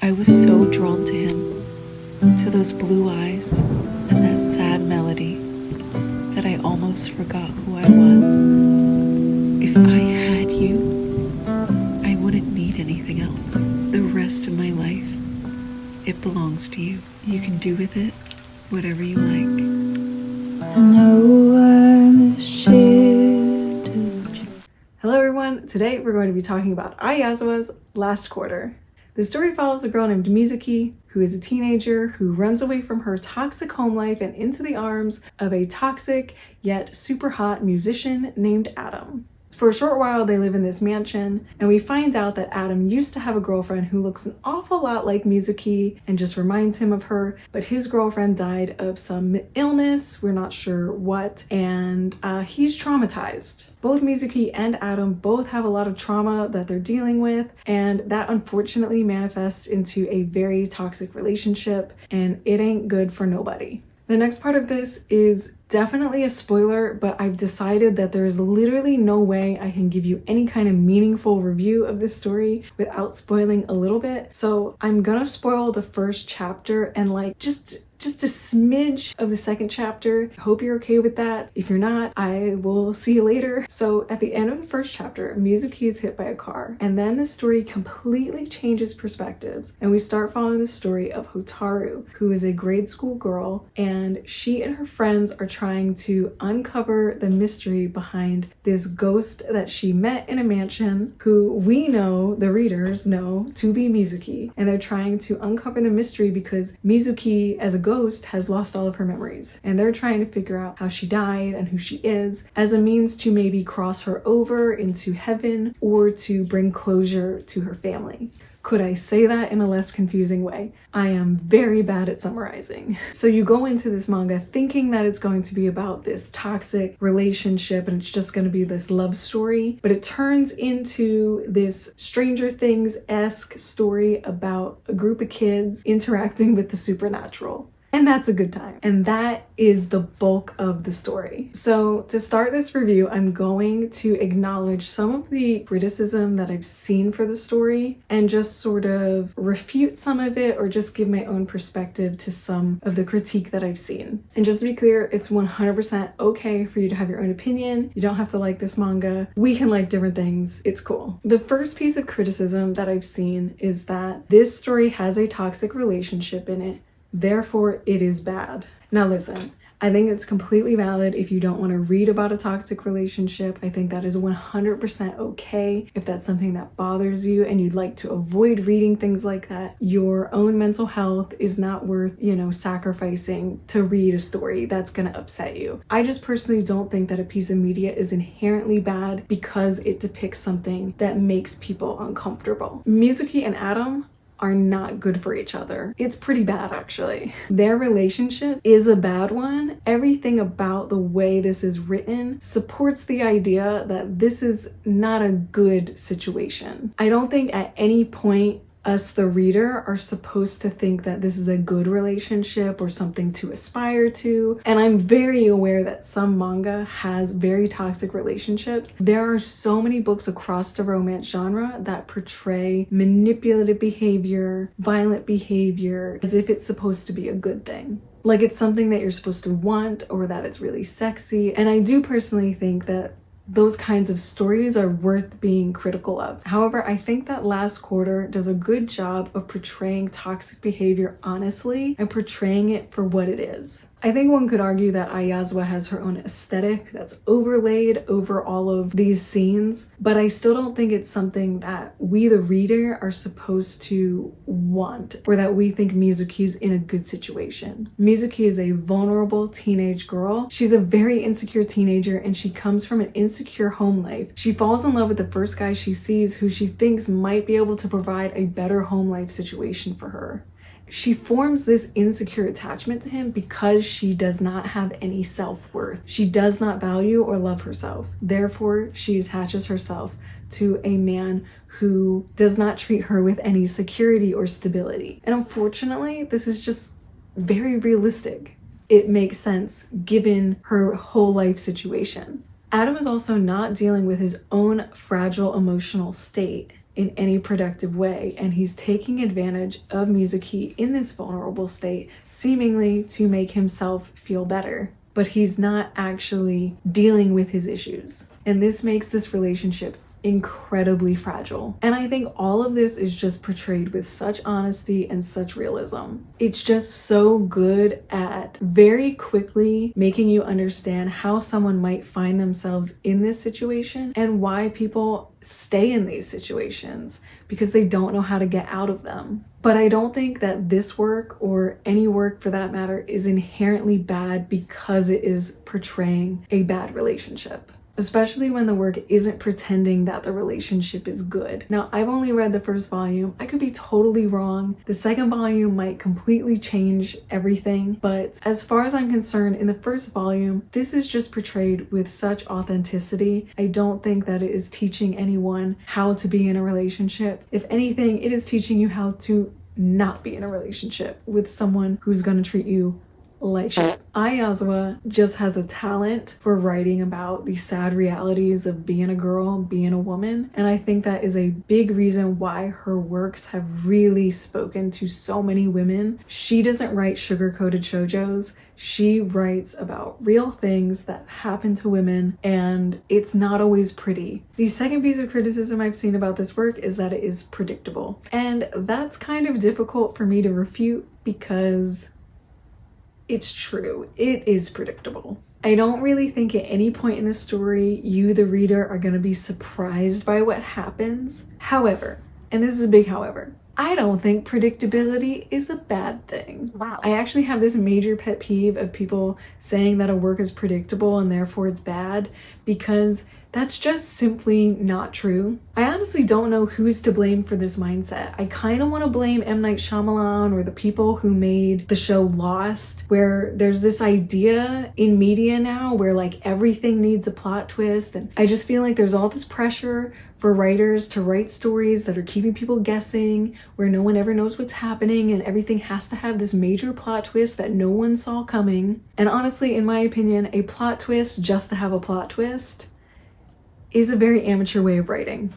I was so drawn to him, to those blue eyes and that sad melody, that I almost forgot who I was. If I had you, I wouldn't need anything else. The rest of my life, it belongs to you. You can do with it whatever you like. I know I'm a shit. Hello everyone, today we're going to be talking about Ai Yazawa's Last Quarter. The story follows a girl named Mizuki, who is a teenager who runs away from her toxic home life and into the arms of a toxic yet super hot musician named Adam. For a short while, they live in this mansion, and we find out that Adam used to have a girlfriend who looks an awful lot like Mizuki and just reminds him of her, but his girlfriend died of some illness, we're not sure what, and he's traumatized. Both Mizuki and Adam both have a lot of trauma that they're dealing with, and that unfortunately manifests into a very toxic relationship, and it ain't good for nobody. The next part of this is definitely a spoiler, but I've decided that there is literally no way I can give you any kind of meaningful review of this story without spoiling a little bit. So I'm gonna spoil the first chapter and just a smidge of the second chapter. I hope you're okay with that. If you're not, I will see you later. So at the end of the first chapter, Mizuki is hit by a car, and then the story completely changes perspectives, and we start following the story of Hotaru, who is a grade school girl, and she and her friends are trying to uncover the mystery behind this ghost that she met in a mansion, who we know, the readers know, to be Mizuki, and they're trying to uncover the mystery because Mizuki, as a ghost, has lost all of her memories, and they're trying to figure out how she died and who she is as a means to maybe cross her over into heaven or to bring closure to her family. Could I say that in a less confusing way? I am very bad at summarizing. So you go into this manga thinking that it's going to be about this toxic relationship and it's just going to be this love story, but it turns into this Stranger Things-esque story about a group of kids interacting with the supernatural. And that's a good time. And that is the bulk of the story. So to start this review, I'm going to acknowledge some of the criticism that I've seen for the story and just sort of refute some of it or just give my own perspective to some of the critique that I've seen. And just to be clear, it's 100% okay for you to have your own opinion. You don't have to like this manga. We can like different things. It's cool. The first piece of criticism that I've seen is that this story has a toxic relationship in it. Therefore, it is bad. Now listen, I think it's completely valid if you don't want to read about a toxic relationship. I think that is 100% okay if that's something that bothers you and you'd like to avoid reading things like that. Your own mental health is not worth, sacrificing to read a story that's going to upset you. I just personally don't think that a piece of media is inherently bad because it depicts something that makes people uncomfortable. Mizuki and Adam are not good for each other. It's pretty bad, actually. Their relationship is a bad one. Everything about the way this is written supports the idea that this is not a good situation. I don't think at any point us, the reader, are supposed to think that this is a good relationship or something to aspire to. And I'm very aware that some manga has very toxic relationships. There are so many books across the romance genre that portray manipulative behavior, violent behavior, as if it's supposed to be a good thing. Like it's something that you're supposed to want or that it's really sexy. And I do personally think that those kinds of stories are worth being critical of. However, I think that Last Quarter does a good job of portraying toxic behavior honestly and portraying it for what it is. I think one could argue that Ai Yazawa has her own aesthetic that's overlaid over all of these scenes, but I still don't think it's something that we, the reader, are supposed to want or that we think Mizuki's in a good situation. Mizuki is a vulnerable teenage girl. She's a very insecure teenager and she comes from an insecure home life. She falls in love with the first guy she sees who she thinks might be able to provide a better home life situation for her. She forms this insecure attachment to him because she does not have any self-worth. She does not value or love herself. Therefore, she attaches herself to a man who does not treat her with any security or stability. And unfortunately, this is just very realistic. It makes sense given her whole life situation. Adam is also not dealing with his own fragile emotional state. in any productive way, and he's taking advantage of Mizuki in this vulnerable state, seemingly to make himself feel better. But he's not actually dealing with his issues. And this makes this relationship incredibly fragile. And I think all of this is just portrayed with such honesty and such realism. It's just so good at very quickly making you understand how someone might find themselves in this situation and why people stay in these situations because they don't know how to get out of them. But I don't think that this work, or any work for that matter, is inherently bad because it is portraying a bad relationship. Especially when the work isn't pretending that the relationship is good. Now, I've only read the first volume. I could be totally wrong. The second volume might completely change everything, but as far as I'm concerned, in the first volume, this is just portrayed with such authenticity. I don't think that it is teaching anyone how to be in a relationship. If anything, it is teaching you how to not be in a relationship with someone who's gonna treat you like shit. Ai Yazawa just has a talent for writing about the sad realities of being a girl, being a woman, and I think that is a big reason why her works have really spoken to so many women. She doesn't write sugar-coated shoujos. She writes about real things that happen to women, and it's not always pretty. The second piece of criticism I've seen about this work is that it is predictable, and that's kind of difficult for me to refute because it's true. It is predictable. I don't really think at any point in the story you, the reader, are going to be surprised by what happens. However, and this is a big however, I don't think predictability is a bad thing. Wow. I actually have this major pet peeve of people saying that a work is predictable and therefore it's bad, because that's just simply not true. I honestly don't know who's to blame for this mindset. I kind of want to blame M. Night Shyamalan or the people who made the show Lost, where there's this idea in media now where like everything needs a plot twist, and I just feel like there's all this pressure for writers to write stories that are keeping people guessing, where no one ever knows what's happening and everything has to have this major plot twist that no one saw coming. And honestly, in my opinion, a plot twist just to have a plot twist is a very amateur way of writing.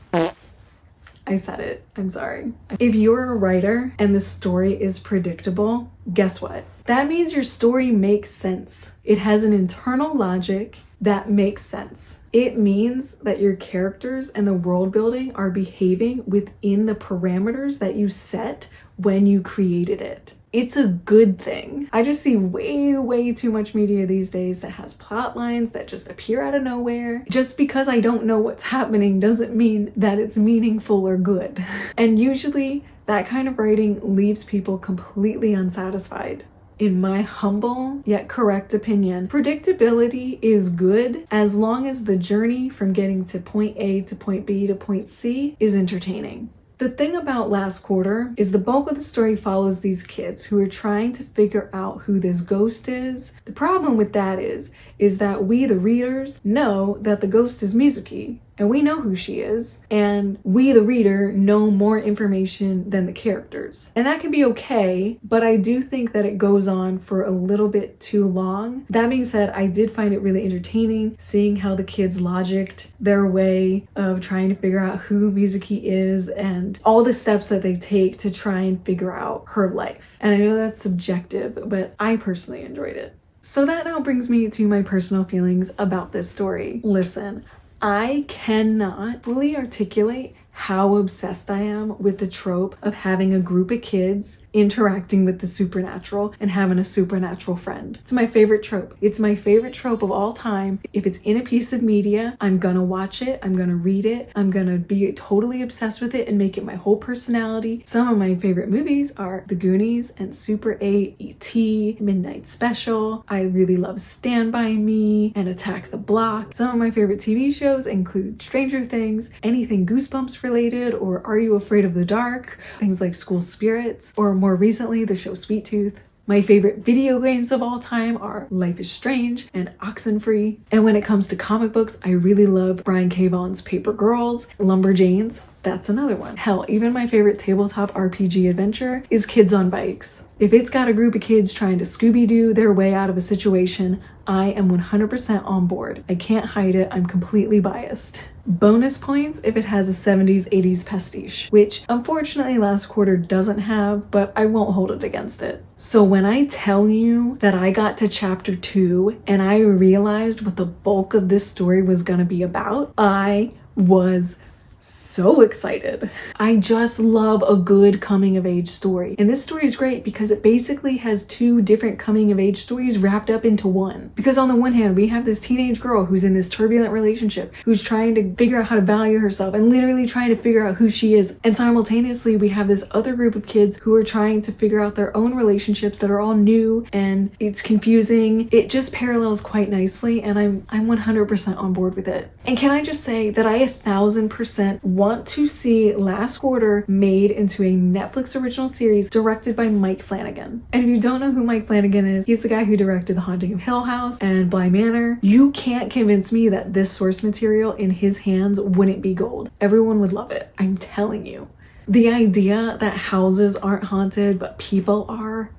I said it, I'm sorry. If you're a writer and the story is predictable, guess what? That means your story makes sense. It has an internal logic that makes sense. It means that your characters and the world building are behaving within the parameters that you set when you created it. It's a good thing. I just see way too much media these days that has plot lines that just appear out of nowhere. Just because I don't know what's happening doesn't mean that it's meaningful or good. And usually that kind of writing leaves people completely unsatisfied. In my humble yet correct opinion, predictability is good as long as the journey from getting to point A to point B to point C is entertaining. The thing about Last Quarter is the bulk of the story follows these kids who are trying to figure out who this ghost is. The problem with that is that we, the readers, know that the ghost is Mizuki, and we know who she is, and we, the reader, know more information than the characters. And that can be okay, but I do think that it goes on for a little bit too long. That being said, I did find it really entertaining seeing how the kids logicked their way of trying to figure out who Mizuki is and all the steps that they take to try and figure out her life. And I know that's subjective, but I personally enjoyed it. So that now brings me to my personal feelings about this story. Listen, I cannot fully articulate how obsessed I am with the trope of having a group of kids interacting with the supernatural and having a supernatural friend. It's my favorite trope. It's my favorite trope of all time. If it's in a piece of media, I'm gonna watch it, I'm gonna read it, I'm gonna be totally obsessed with it and make it my whole personality. Some of my favorite movies are The Goonies and Super 8, E.T., Midnight Special. I really love Stand By Me and Attack the Block. Some of my favorite TV shows include Stranger Things, anything Goosebumps related, or Are You Afraid of the Dark? Things like School Spirits, or more recently, the show Sweet Tooth. My favorite video games of all time are Life is Strange and Oxenfree. And when it comes to comic books, I really love Brian K. Vaughan's Paper Girls, Lumberjanes. That's another one. Hell, even my favorite tabletop RPG adventure is Kids on Bikes. If it's got a group of kids trying to Scooby-Doo their way out of a situation, I am 100% on board. I can't hide it. I'm completely biased. Bonus points if it has a 70s 80s pastiche, which unfortunately last quarter doesn't have, but I won't hold it against it. So when I tell you that I got to chapter 2 and I realized what the bulk of this story was gonna be about, I was so excited. I just love a good coming of age story. And this story is great because it basically has 2 different coming of age stories wrapped up into one. Because on the one hand, we have this teenage girl who's in this turbulent relationship, who's trying to figure out how to value herself and literally trying to figure out who she is. And simultaneously, we have this other group of kids who are trying to figure out their own relationships that are all new and it's confusing. It just parallels quite nicely and I'm 100% on board with it. And can I just say that I 1000% want to see Last Quarter made into a Netflix original series directed by Mike Flanagan. And if you don't know who Mike Flanagan is, he's the guy who directed The Haunting of Hill House and Bly Manor. You can't convince me that this source material in his hands wouldn't be gold. Everyone would love it. I'm telling you. The idea that houses aren't haunted but people are,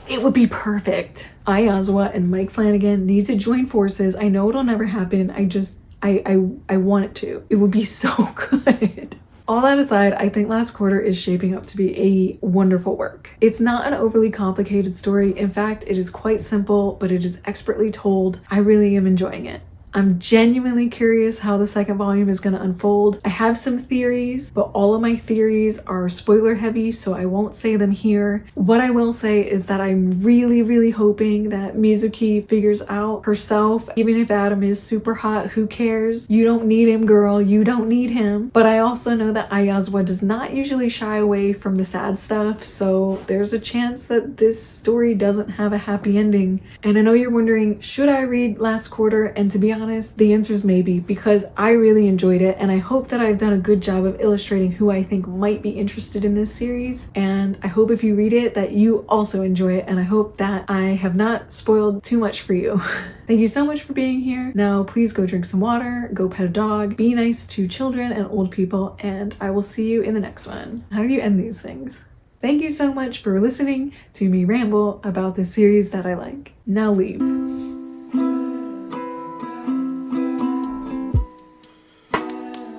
it would be perfect. Ai Yazawa and Mike Flanagan need to join forces. I know it'll never happen. I want it to. It would be so good. All that aside, I think Last Quarter is shaping up to be a wonderful work. It's not an overly complicated story. In fact, it is quite simple, but it is expertly told. I really am enjoying it. I'm genuinely curious how the second volume is going to unfold. I have some theories, but all of my theories are spoiler heavy, so I won't say them here. What I will say is that I'm really hoping that Mizuki figures out herself. Even if Adam is super hot, who cares? You don't need him, girl. You don't need him. But I also know that Ai Yazawa does not usually shy away from the sad stuff, so there's a chance that this story doesn't have a happy ending. And I know you're wondering, should I read Last Quarter? And to be honest, the answer is maybe, because I really enjoyed it and I hope that I've done a good job of illustrating who I think might be interested in this series. And I hope if you read it that you also enjoy it, and I hope that I have not spoiled too much for you. Thank you so much for being here. Now please go drink some water, go pet a dog, be nice to children and old people, and I will see you in the next one. How do you end these things? Thank you so much for listening to me ramble about this series that I like. Now leave.